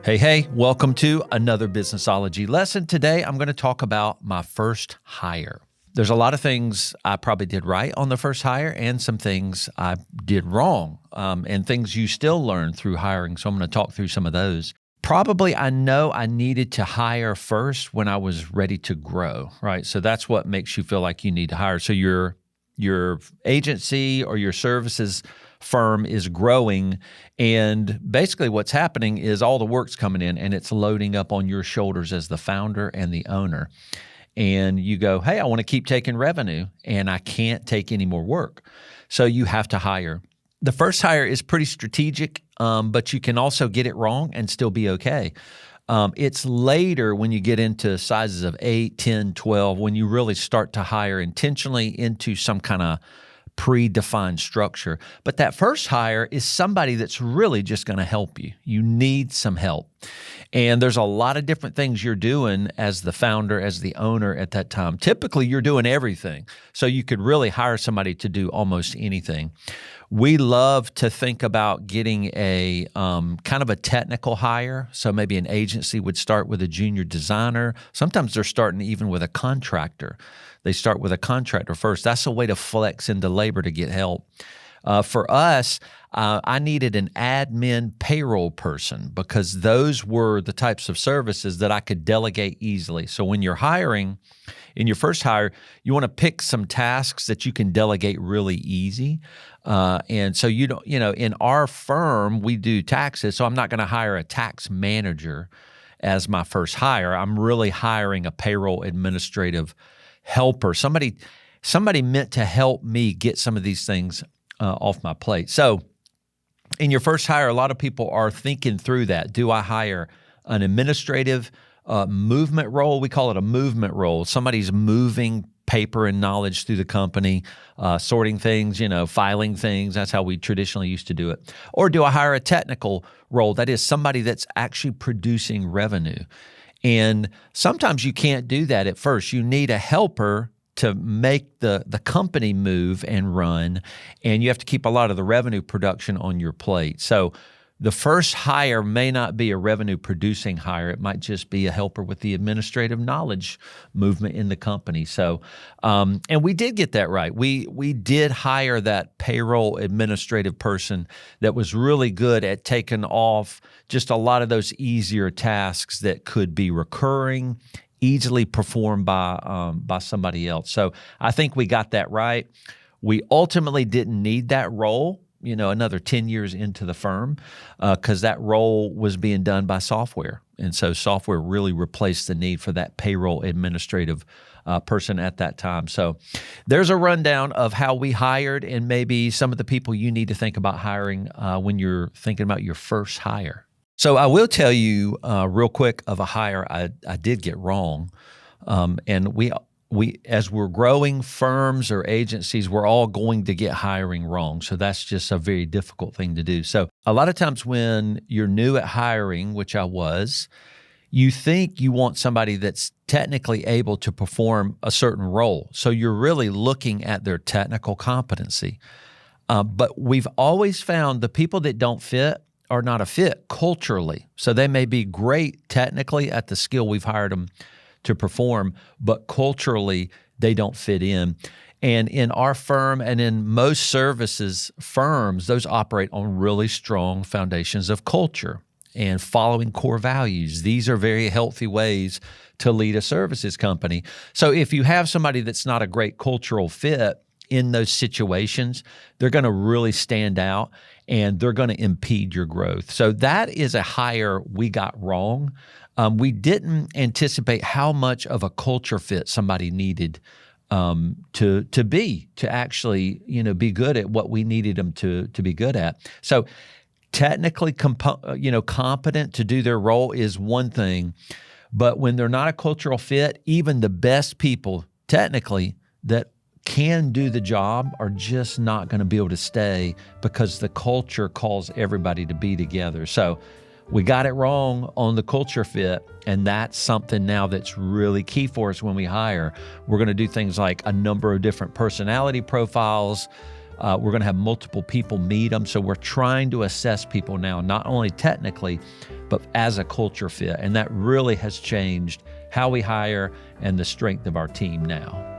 Hey, welcome to another Businessology lesson. Today, I'm going to talk about my first hire. There's a lot of things I probably did right on the first hire and some things I did wrong, and things you still learn through hiring. So I'm going to talk through some of those. Probably I know I needed to hire first when I was ready to grow, right? So that's what makes you feel like you need to hire. So your agency or your services firm is growing, and basically what's happening is all the work's coming in and it's loading up on your shoulders as the founder and the owner. And you go, hey, I want to keep taking revenue and I can't take any more work. So you have to hire. The first hire is pretty strategic, but you can also get it wrong and still be okay. It's later when you get into sizes of 8, 10, 12, when you really start to hire intentionally into some kind of predefined structure. But that first hire is somebody that's really just going to help you. You need some help. And there's a lot of different things you're doing as the founder, as the owner at that time. Typically, you're doing everything. So you could really hire somebody to do almost anything. We love to think about getting a kind of a technical hire. So maybe an agency would start with a junior designer. Sometimes they're starting even with a contractor. They start with a contractor first. That's a way to flex into labor to get help. For us, I needed an admin payroll person because those were the types of services that I could delegate easily. So when you're hiring, in your first hire, you want to pick some tasks that you can delegate really easy. And so in our firm, we do taxes. So I'm not going to hire a tax manager as my first hire. I'm really hiring a payroll administrative helper, somebody meant to help me get some of these things off my plate. So in your first hire, a lot of people are thinking through that. Do I hire an administrative movement role? We call it a movement role. Somebody's moving paper and knowledge through the company, sorting things, filing things. That's how we traditionally used to do it. Or do I hire a technical role? That is somebody that's actually producing revenue. And sometimes you can't do that at first. You need a helper to make the company move and run, and you have to keep a lot of the revenue production on your plate. So the first hire may not be a revenue producing hire. It might just be a helper with the administrative knowledge movement in the company. So, and we did get that right. We did hire that payroll administrative person that was really good at taking off just a lot of those easier tasks that could be recurring, easily performed by somebody else. So I think we got that right. We ultimately didn't need that role, another 10 years into the firm, because that role was being done by software. And so software really replaced the need for that payroll administrative person at that time. So there's a rundown of how we hired and maybe some of the people you need to think about hiring when you're thinking about your first hire. So I will tell you real quick of a hire I did get wrong. And we as we're growing firms or agencies, we're all going to get hiring wrong. So that's just a very difficult thing to do. So a lot of times when you're new at hiring, which I was, you think you want somebody that's technically able to perform a certain role. So you're really looking at their technical competency. But we've always found the people that don't fit are not a fit culturally. So they may be great technically at the skill we've hired them to perform, but culturally they don't fit in. And in our firm and in most services firms, those operate on really strong foundations of culture and following core values. These are very healthy ways to lead a services company. So if you have somebody that's not a great cultural fit in those situations, they're going to really stand out and they're going to impede your growth. So that is a hire we got wrong. We didn't anticipate how much of a culture fit somebody needed to actually be good at what we needed them to be good at. So technically competent to do their role is one thing, but when they're not a cultural fit, even the best people technically that can do the job are just not going to be able to stay because the culture calls everybody to be together. So we got it wrong on the culture fit, and that's something now that's really key for us when we hire. We're going to do things like a number of different personality profiles. We're going to have multiple people meet them. So we're trying to assess people now, not only technically, but as a culture fit. And that really has changed how we hire and the strength of our team now.